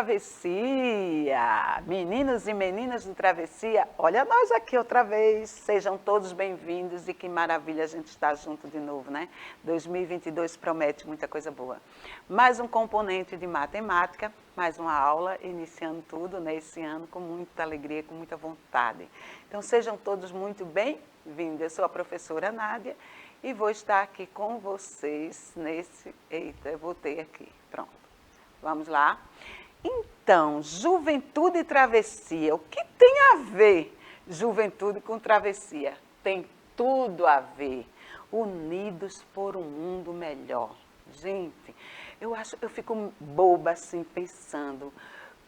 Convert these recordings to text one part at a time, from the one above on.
Travessia! Meninos e meninas do Travessia, olha nós aqui outra vez. Sejam todos bem-vindos e que maravilha a gente estar junto de novo, né? 2022 promete muita coisa boa. Mais um componente de matemática, mais uma aula, iniciando tudo nesse ano com muita alegria, com muita vontade. Então sejam todos muito bem-vindos. Eu sou a professora Nádia e vou estar aqui com vocês nesse... Eita, eu voltei aqui, pronto. Vamos lá? Então, juventude e travessia. O que tem a ver juventude com travessia? Tem tudo a ver. Unidos por um mundo melhor. Gente, eu fico boba assim, pensando,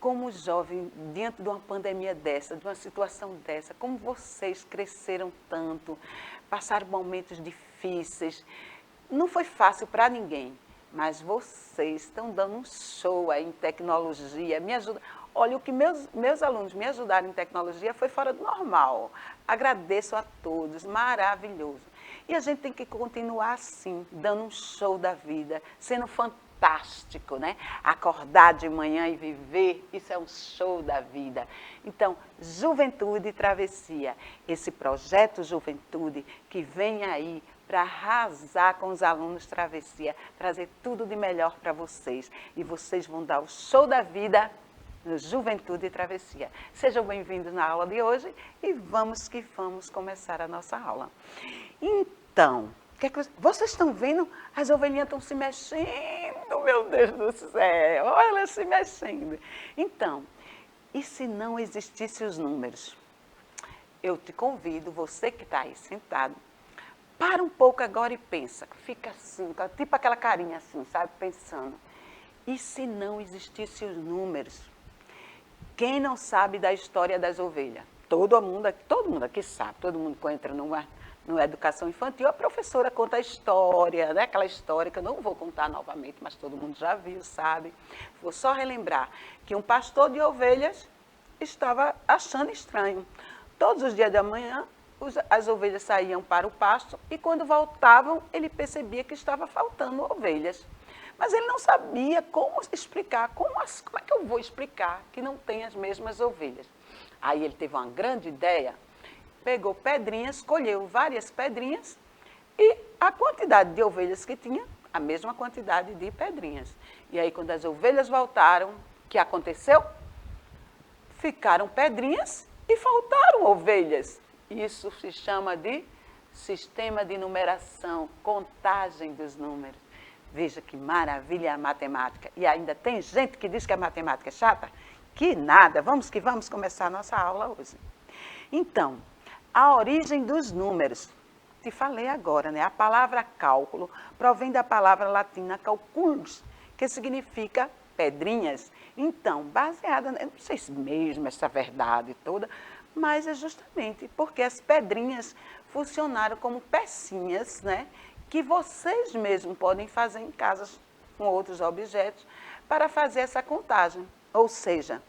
como jovem, diante de uma pandemia dessa, de uma situação dessa, como vocês cresceram tanto, passaram momentos difíceis. Não foi fácil para ninguém. Mas vocês estão dando um show aí em tecnologia, me ajuda. Olha, o que meus alunos me ajudaram em tecnologia foi fora do normal. Agradeço a todos, maravilhoso. E a gente tem que continuar assim, dando um show da vida, sendo fantástico, né? Acordar de manhã e viver, isso é um show da vida. Então, Juventude e Travessia, esse projeto Juventude que vem aí, para arrasar com os alunos Travessia, trazer tudo de melhor para vocês. E vocês vão dar o show da vida no Juventude e Travessia. Sejam bem-vindos na aula de hoje e vamos que vamos começar a nossa aula. Então, vocês estão vendo? As ovelhinhas estão se mexendo, meu Deus do céu, olha elas se mexendo. Então, e se não existissem os números? Eu te convido, você que está aí sentado, para um pouco agora e pensa, fica assim, tipo aquela carinha assim, sabe, pensando. E se não existissem os números? Quem não sabe da história das ovelhas? Todo mundo aqui sabe, todo mundo que entra numa educação infantil, a professora conta a história, né? Aquela história que eu não vou contar novamente, mas todo mundo já viu, sabe? Vou só relembrar que um pastor de ovelhas estava achando estranho. Todos os dias da manhã, as ovelhas saíam para o pasto e quando voltavam, ele percebia que estava faltando ovelhas. Mas ele não sabia como explicar, como é que eu vou explicar que não tem as mesmas ovelhas? Aí ele teve uma grande ideia, pegou pedrinhas, escolheu várias pedrinhas e a quantidade de ovelhas que tinha, a mesma quantidade de pedrinhas. E aí quando as ovelhas voltaram, o que aconteceu? Ficaram pedrinhas e faltaram ovelhas. Isso se chama de sistema de numeração, contagem dos números. Veja que maravilha a matemática. E ainda tem gente que diz que a matemática é chata? Que nada, vamos que vamos começar a nossa aula hoje. Então, a origem dos números. Te falei agora, né? A palavra cálculo provém da palavra latina calculus, que significa pedrinhas. Então, baseada, eu não sei se mesmo essa verdade toda, mas é justamente porque as pedrinhas funcionaram como pecinhas, né, que vocês mesmos podem fazer em casa com outros objetos para fazer essa contagem. Ou seja,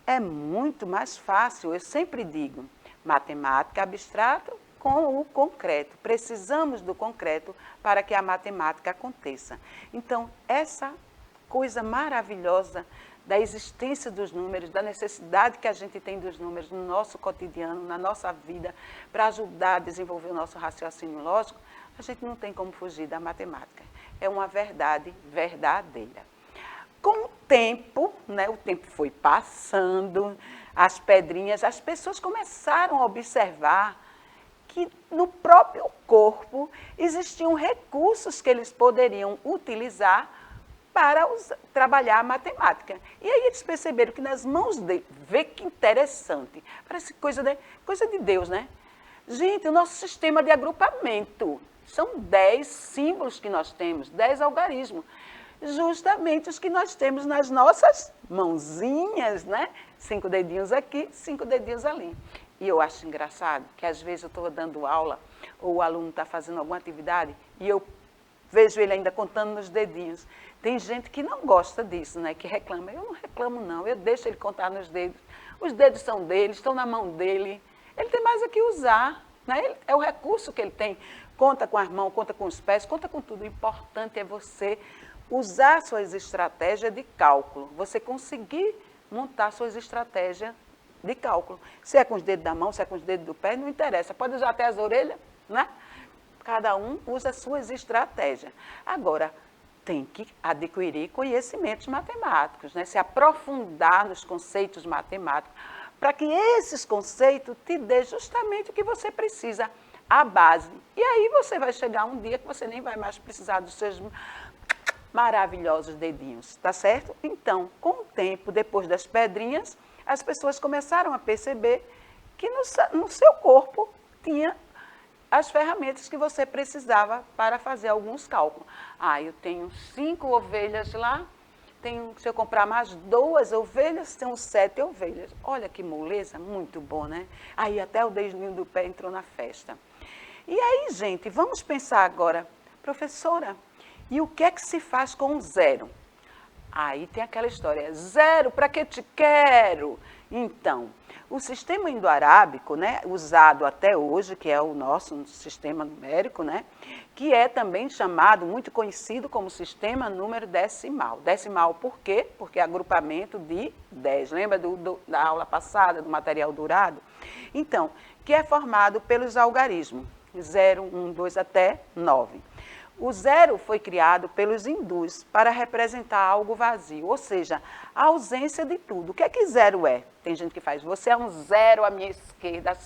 é muito mais fácil, eu sempre digo, matemática abstrata com o concreto. Precisamos do concreto para que a matemática aconteça. Então, essa coisa maravilhosa da existência dos números, da necessidade que a gente tem dos números no nosso cotidiano, na nossa vida, para ajudar a desenvolver o nosso raciocínio lógico, a gente não tem como fugir da matemática. É uma verdade verdadeira. Com o tempo, né, o tempo foi passando, as pedrinhas, as pessoas começaram a observar que no próprio corpo existiam recursos que eles poderiam utilizar para trabalhar a matemática. E aí eles perceberam que nas mãos dele, vê que interessante, parece coisa de Deus, né? Gente, o nosso sistema de agrupamento, são 10 símbolos que nós temos, 10 algarismos, justamente os que nós temos nas nossas mãozinhas, né? 5 dedinhos aqui, 5 dedinhos ali. E eu acho engraçado que às vezes eu estou dando aula, ou o aluno está fazendo alguma atividade, e eu vejo ele ainda contando nos dedinhos. Tem gente que não gosta disso, né? Que reclama. Eu não reclamo, não. Eu deixo ele contar nos dedos. Os dedos são dele, estão na mão dele. Ele tem mais a que usar, né? É o recurso que ele tem. Conta com as mãos, conta com os pés, conta com tudo. O importante é você usar suas estratégias de cálculo. Você conseguir montar suas estratégias de cálculo. Se é com os dedos da mão, se é com os dedos do pé, não interessa. Pode usar até as orelhas, né? Cada um usa suas estratégias. Agora, tem que adquirir conhecimentos matemáticos, né? Se aprofundar nos conceitos matemáticos, para que esses conceitos te dê justamente o que você precisa, a base. E aí você vai chegar um dia que você nem vai mais precisar dos seus maravilhosos dedinhos, tá certo? Então, com o tempo, depois das pedrinhas, as pessoas começaram a perceber que no seu corpo tinha as ferramentas que você precisava para fazer alguns cálculos. Ah, eu tenho 5 ovelhas lá, se eu comprar mais 2 ovelhas, tenho 7 ovelhas. Olha que moleza, muito bom, né? Aí até o dedinho do pé entrou na festa. E aí, gente, vamos pensar agora, professora, e o que é que se faz com o zero? Aí tem aquela história, zero, para que te quero? Então, o sistema indo-arábico, né, usado até hoje, que é o nosso sistema numérico, né, que é também chamado, muito conhecido como sistema número decimal. Decimal por quê? Porque é agrupamento de 10. Lembra da aula passada, do material dourado? Então, que é formado pelos algarismos, 0, 1, 2 até 9. O zero foi criado pelos hindus para representar algo vazio, ou seja, a ausência de tudo. O que é que zero é? Tem gente que faz, você é um zero à minha esquerda.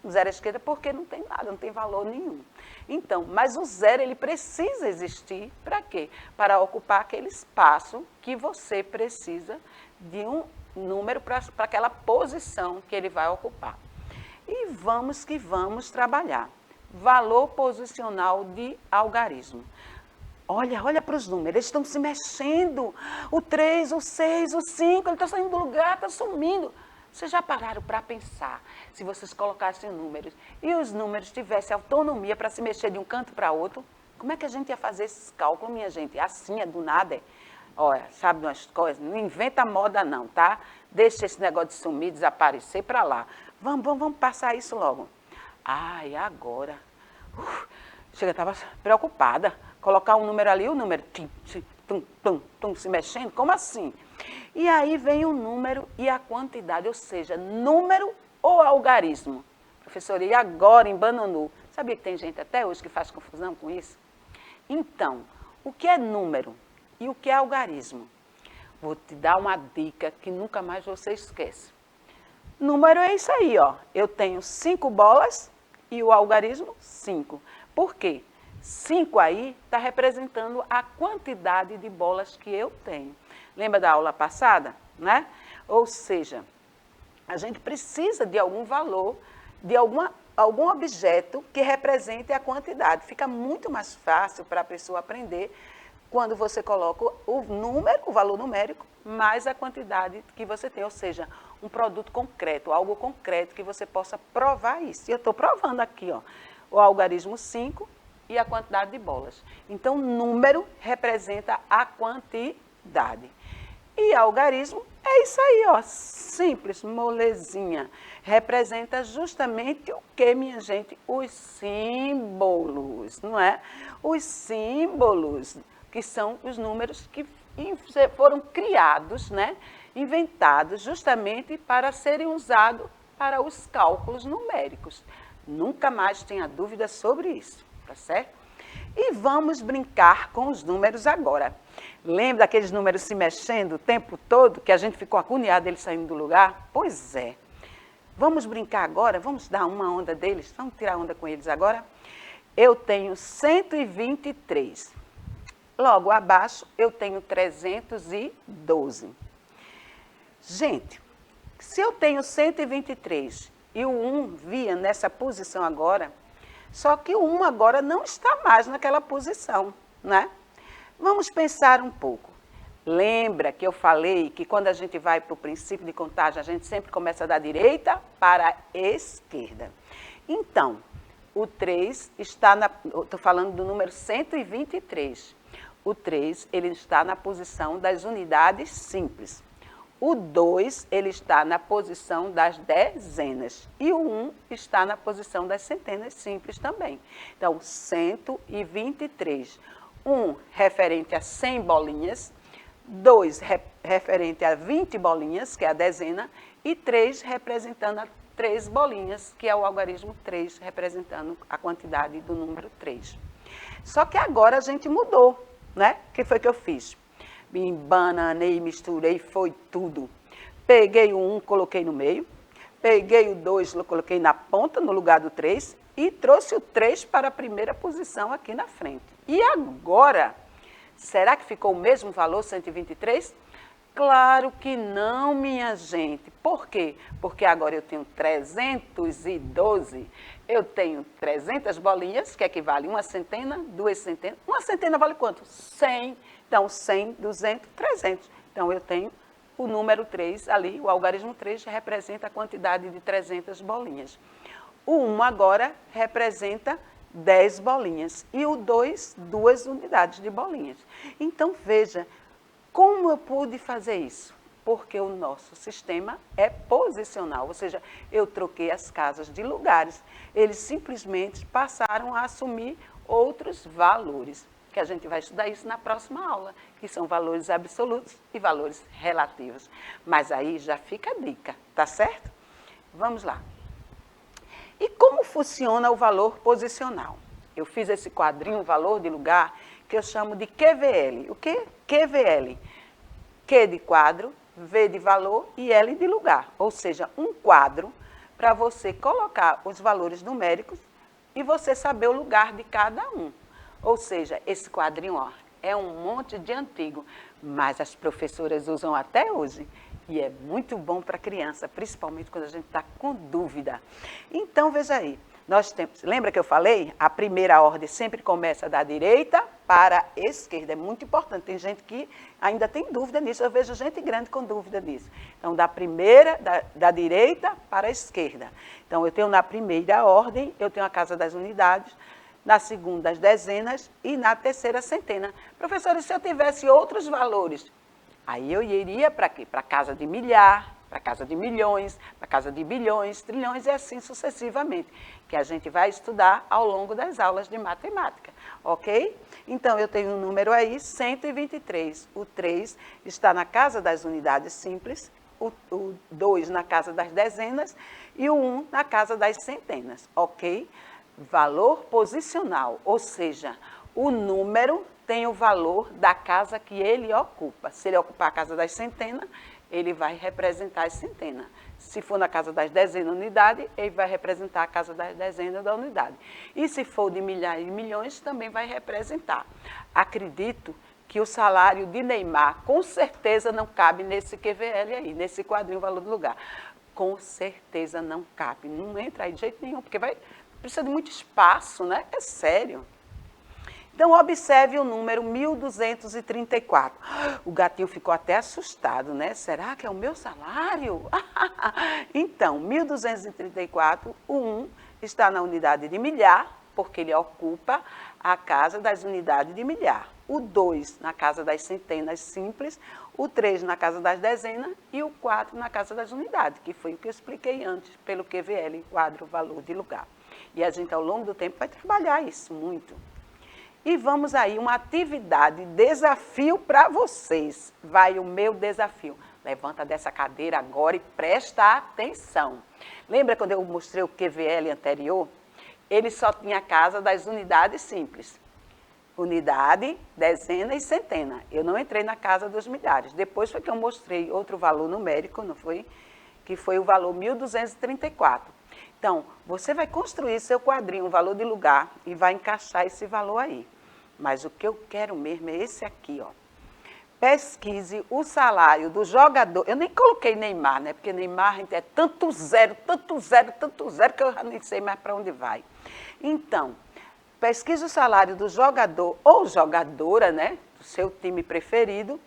O zero à esquerda porque não tem nada, não tem valor nenhum. Então, mas o zero, ele precisa existir para quê? Para ocupar aquele espaço que você precisa de um número para aquela posição que ele vai ocupar. E vamos que vamos trabalhar. Valor posicional de algarismo. Olha para os números, eles estão se mexendo. O 3, o 6, o 5, ele está saindo do lugar, está sumindo. Vocês já pararam para pensar, se vocês colocassem números e os números tivessem autonomia para se mexer de um canto para outro, como é que a gente ia fazer esses cálculos, minha gente? Assim, é do nada. Olha, sabe umas coisas? Não inventa moda não, tá? Deixa esse negócio de sumir, desaparecer para lá. Vamos passar isso logo. Ai, agora. Chega, estava preocupada. Colocar um número ali, o número se mexendo, como assim? E aí vem o número e a quantidade, ou seja, número ou algarismo. Professora, e agora em Bananu? Sabia que tem gente até hoje que faz confusão com isso? Então, o que é número e o que é algarismo? Vou te dar uma dica que nunca mais você esquece. Número é isso aí, ó. Eu tenho 5 bolas e o algarismo 5. Por quê? 5 aí está representando a quantidade de bolas que eu tenho. Lembra da aula passada, né? Ou seja, a gente precisa de algum valor, de algum objeto que represente a quantidade. Fica muito mais fácil para a pessoa aprender quando você coloca o número, o valor numérico, mais a quantidade que você tem, ou seja, um produto concreto, algo concreto que você possa provar isso. E eu estou provando aqui, ó, o algarismo 5 e a quantidade de bolas. Então, número representa a quantidade. E algarismo é isso aí, ó, simples, molezinha. Representa justamente o que, minha gente? Os símbolos, não é? Os símbolos, que são os números que foram criados, né? Inventados justamente para serem usados para os cálculos numéricos. Nunca mais tenha dúvida sobre isso, tá certo? E vamos brincar com os números agora. Lembra daqueles números se mexendo o tempo todo, que a gente ficou agoniado deles saindo do lugar? Pois é. Vamos brincar agora? Vamos dar uma onda deles? Vamos tirar onda com eles agora? Eu tenho 123. Logo abaixo, eu tenho 312. Gente, se eu tenho 123 e o 1 via nessa posição agora, só que o 1 agora não está mais naquela posição, né? Vamos pensar um pouco. Lembra que eu falei que quando a gente vai para o princípio de contagem, a gente sempre começa da direita para a esquerda. Então, o 3 está estou falando do número 123. O 3, ele está na posição das unidades simples. O 2, ele está na posição das dezenas. E o 1 está na posição das centenas simples também. Então, 123. Um referente a 100 bolinhas, 2 referente a 20 bolinhas, que é a dezena, e 3 representando a 3 bolinhas, que é o algarismo 3, representando a quantidade do número 3. Só que agora a gente mudou, né? O que foi que eu fiz? Me embananei, misturei, foi tudo. Peguei o 1, coloquei no meio, peguei o 2, coloquei na ponta, no lugar do 3, e trouxe o 3 para a primeira posição aqui na frente. E agora, será que ficou o mesmo valor, 123? Claro que não, minha gente. Por quê? Porque agora eu tenho 312, eu tenho 300 bolinhas, que equivale a uma centena, 2 centenas. Uma centena vale quanto? 100. Então, 100, 200, 300. Então, eu tenho o número 3 ali, o algarismo 3 representa a quantidade de 300 bolinhas. O 1 agora representa 10 bolinhas e o 2, 2 unidades de bolinhas. Então, veja, como eu pude fazer isso? Porque o nosso sistema é posicional, ou seja, eu troquei as casas de lugares. Eles simplesmente passaram a assumir outros valores, que a gente vai estudar isso na próxima aula, que são valores absolutos e valores relativos. Mas aí já fica a dica, tá certo? Vamos lá. E como funciona o valor posicional? Eu fiz esse quadrinho, valor de lugar, que eu chamo de QVL. O que? QVL. Q de quadro, V de valor e L de lugar. Ou seja, um quadro para você colocar os valores numéricos e você saber o lugar de cada um. Ou seja, esse quadrinho, ó, é um monte de antigo, mas as professoras usam até hoje. E é muito bom para a criança, principalmente quando a gente está com dúvida. Então, veja aí, nós temos, lembra que eu falei? A primeira ordem sempre começa da direita para a esquerda. É muito importante, tem gente que ainda tem dúvida nisso, eu vejo gente grande com dúvida nisso. Então, da primeira, da direita para a esquerda. Então, eu tenho na primeira ordem, eu tenho a casa das unidades, na segunda as dezenas e na terceira a centena. Professora, se eu tivesse outros valores, aí eu iria para quê? Para a casa de milhar, para a casa de milhões, para a casa de bilhões, trilhões e assim sucessivamente, que a gente vai estudar ao longo das aulas de matemática, ok? Então, eu tenho um número aí, 123. O 3 está na casa das unidades simples, o 2 na casa das dezenas e o 1 na casa das centenas, ok? Valor posicional, ou seja, o número tem o valor da casa que ele ocupa. Se ele ocupar a casa das centenas, ele vai representar as centenas. Se for na casa das dezenas unidade, ele vai representar a casa das dezenas da unidade. E se for de milhares e milhões, também vai representar. Acredito que o salário de Neymar, com certeza, não cabe nesse QVL aí, nesse quadrinho valor do lugar. Com certeza não cabe. Não entra aí de jeito nenhum, porque precisa de muito espaço, né? É sério. Então, observe o número 1234. O gatinho ficou até assustado, né? Será que é o meu salário? Então, 1234, o 1 está na unidade de milhar, porque ele ocupa a casa das unidades de milhar. O 2 na casa das centenas simples, o 3 na casa das dezenas e o 4 na casa das unidades, que foi o que eu expliquei antes, pelo QVL, quadro valor de lugar. E a gente, ao longo do tempo, vai trabalhar isso muito. E vamos aí, uma atividade, desafio para vocês. Vai o meu desafio. Levanta dessa cadeira agora e presta atenção. Lembra quando eu mostrei o QVL anterior? Ele só tinha a casa das unidades simples. Unidade, dezena e centena. Eu não entrei na casa dos milhares. Depois foi que eu mostrei outro valor numérico, não foi? Que foi o valor 1234. Então, você vai construir seu quadrinho, o valor de lugar, e vai encaixar esse valor aí. Mas o que eu quero mesmo é esse aqui, ó. Pesquise o salário do jogador. Eu nem coloquei Neymar, né? Porque Neymar é tanto zero, que eu já nem sei mais para onde vai. Então, pesquise o salário do jogador ou jogadora, né? Do seu time preferido.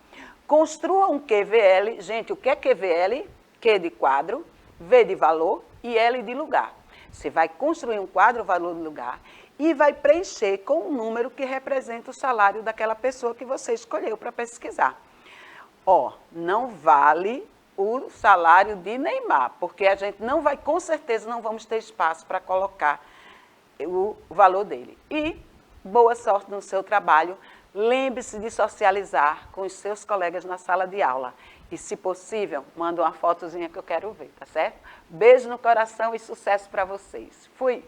Construa um QVL. Gente, o que é QVL? Q de quadro, V de valor e L de lugar. Você vai construir um quadro, valor de lugar, e vai preencher com um número que representa o salário daquela pessoa que você escolheu para pesquisar. Ó, não vale o salário de Neymar, porque a gente não vai, com certeza, não vamos ter espaço para colocar o valor dele. E boa sorte no seu trabalho. Lembre-se de socializar com os seus colegas na sala de aula. E, se possível, manda uma fotozinha que eu quero ver, tá certo? Beijo no coração e sucesso para vocês. Fui!